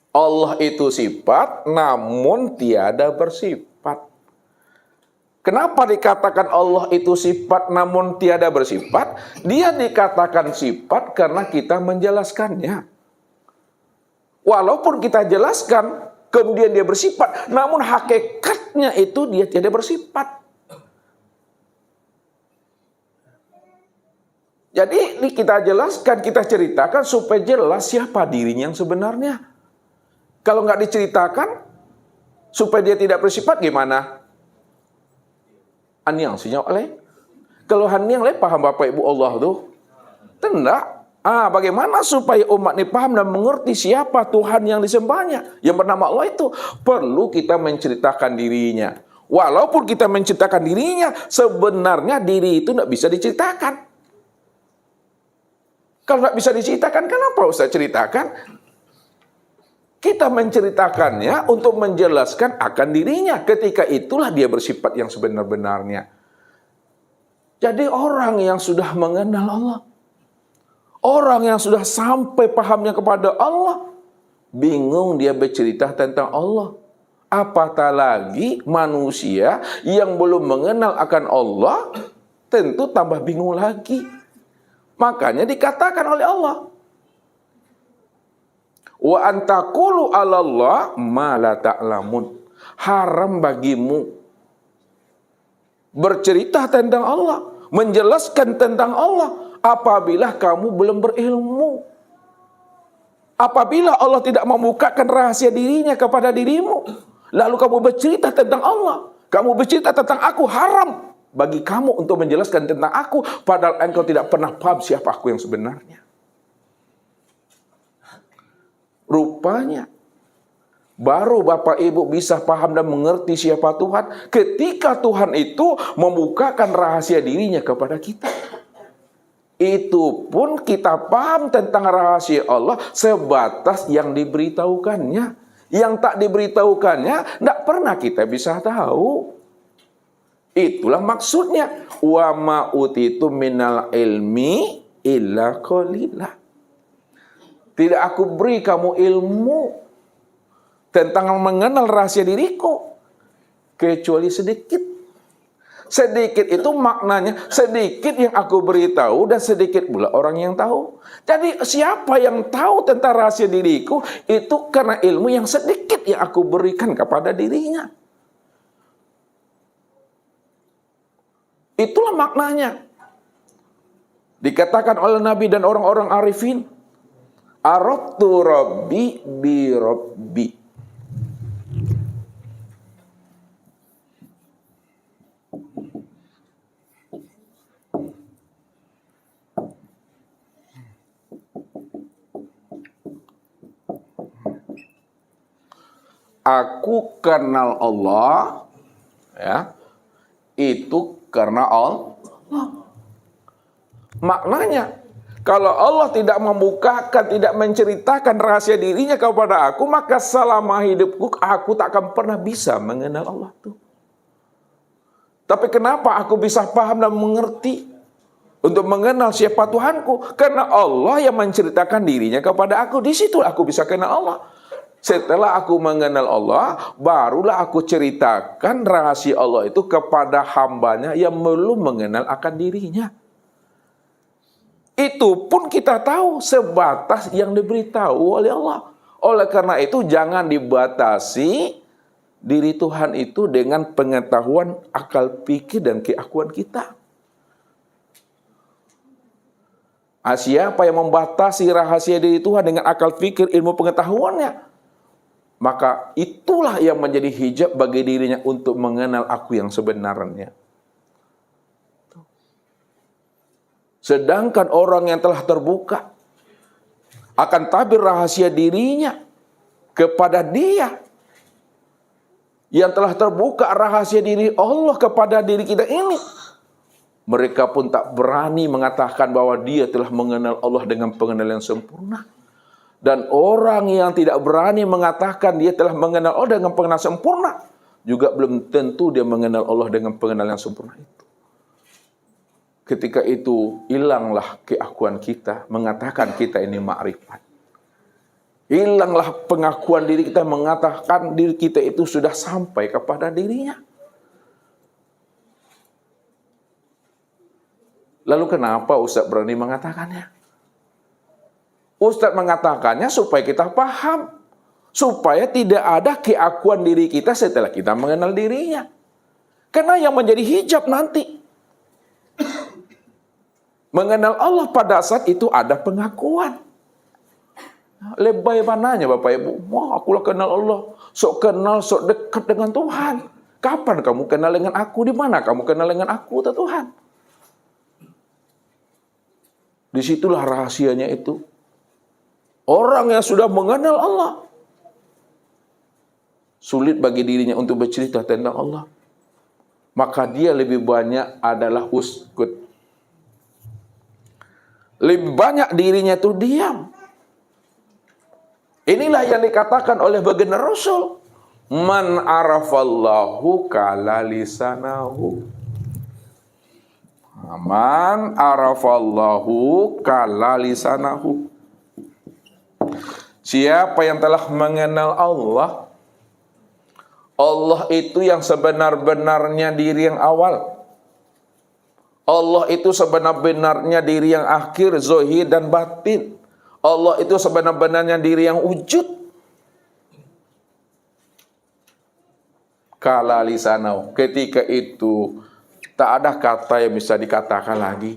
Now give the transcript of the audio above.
Allah itu sifat, namun tiada bersifat. Kenapa dikatakan Allah itu sifat, namun tiada bersifat? Dia dikatakan sifat karena kita menjelaskannya. Walaupun kita jelaskan, kemudian dia bersifat, namun hakikatnya itu dia tidak bersifat. Jadi ini kita jelaskan, kita ceritakan supaya jelas siapa dirinya yang sebenarnya. Kalau nggak diceritakan, supaya dia tidak bersifat gimana? Anyang sinyal oleh. Kalau hanyang oleh paham Bapak Ibu Allah tuh? Tidak. Bagaimana supaya umat ini paham dan mengerti siapa Tuhan yang disembahnya, yang bernama Allah itu? Perlu kita menceritakan dirinya. Walaupun kita menceritakan dirinya, sebenarnya diri itu tidak bisa diceritakan. Kalau tidak bisa diceritakan, kenapa Ustaz ceritakan? Kita menceritakannya untuk menjelaskan akan dirinya. Ketika itulah dia bersifat yang sebenar-benarnya. Jadi orang yang sudah mengenal Allah, orang yang sudah sampai pahamnya kepada Allah, bingung dia bercerita tentang Allah. Apatah lagi manusia yang belum mengenal akan Allah, tentu tambah bingung lagi. Makanya dikatakan oleh Allah, wa antaqulu 'alallah ma la ta'lamun. Haram bagimu bercerita tentang Allah, menjelaskan tentang Allah apabila kamu belum berilmu. Apabila Allah tidak membukakan rahasia dirinya kepada dirimu, lalu kamu bercerita tentang Allah, kamu bercerita tentang aku, haram bagi kamu untuk menjelaskan tentang aku, padahal engkau tidak pernah paham siapa aku yang sebenarnya. Rupanya baru Bapak Ibu bisa paham dan mengerti siapa Tuhan ketika Tuhan itu membukakan rahasia dirinya kepada kita. Itu pun kita paham tentang rahasia Allah sebatas yang diberitahukannya. Yang tak diberitahukannya tidak pernah kita bisa tahu. Itulah maksudnya, wa ma utitu minal ilmi illa qalila. Tidak aku beri kamu ilmu tentang mengenal rahasia diriku kecuali sedikit. Sedikit itu maknanya sedikit yang aku beritahu dan sedikit pula orang yang tahu. Jadi siapa yang tahu tentang rahasia diriku itu karena ilmu yang sedikit yang aku berikan kepada dirinya. Itulah maknanya. Dikatakan oleh Nabi dan orang-orang arifin, Aradtu Rabbi bi Rabbi. Aku kenal Allah, ya, itu karena Allah. Maknanya, kalau Allah tidak membukakan, tidak menceritakan rahasia dirinya kepada aku, maka selama hidupku aku tak akan pernah bisa mengenal Allah tuh. Tapi kenapa aku bisa paham dan mengerti untuk mengenal siapa Tuhanku? Karena Allah yang menceritakan dirinya kepada aku. Di situ aku bisa kenal Allah. Setelah aku mengenal Allah, barulah aku ceritakan rahasia Allah itu kepada hambanya yang belum mengenal akan dirinya. Itu pun kita tahu sebatas yang diberitahu oleh Allah. Oleh karena itu jangan dibatasi diri Tuhan itu dengan pengetahuan, akal pikir dan keakuan kita. Siapa yang membatasi rahasia diri Tuhan dengan akal pikir, ilmu pengetahuannya, maka itulah yang menjadi hijab bagi dirinya untuk mengenal aku yang sebenarnya. Sedangkan orang yang telah terbuka akan tabir rahasia dirinya kepada dia, yang telah terbuka rahasia diri Allah kepada diri kita ini, mereka pun tak berani mengatakan bahwa dia telah mengenal Allah dengan pengenalan yang sempurna. Dan orang yang tidak berani mengatakan dia telah mengenal Allah dengan pengenalan sempurna, juga belum tentu dia mengenal Allah dengan pengenalan yang sempurna itu. Ketika itu hilanglah keakuan kita mengatakan kita ini ma'rifat. Hilanglah pengakuan diri kita, mengatakan diri kita itu sudah sampai kepada dirinya. Lalu kenapa Ustaz berani mengatakannya? Ustaz mengatakannya supaya kita paham, supaya tidak ada keakuan diri kita setelah kita mengenal dirinya. Karena yang menjadi hijab nanti, mengenal Allah pada saat itu ada pengakuan. Lebay mananya Bapak Ibu? Wah, akulah kenal Allah. Sok kenal, sok dekat dengan Tuhan. Kapan kamu kenal dengan aku? Di mana kamu kenal dengan aku, Tuhan? Disitulah rahasianya itu. Orang yang sudah mengenal Allah, sulit bagi dirinya untuk bercerita tentang Allah. Maka dia lebih banyak adalah uskut. Lebih banyak dirinya itu diam. Inilah yang dikatakan oleh baginda Rasul. Man arafallahu kala lisanahu. Man arafallahu kala lisanahu. Siapa yang telah mengenal Allah, Allah itu yang sebenar-benarnya diri yang awal. Allah itu sebenar-benarnya diri yang akhir, zahir dan batin. Allah itu sebenar-benarnya diri yang wujud. Kala lisanau. Ketika itu tak ada kata yang bisa dikatakan lagi.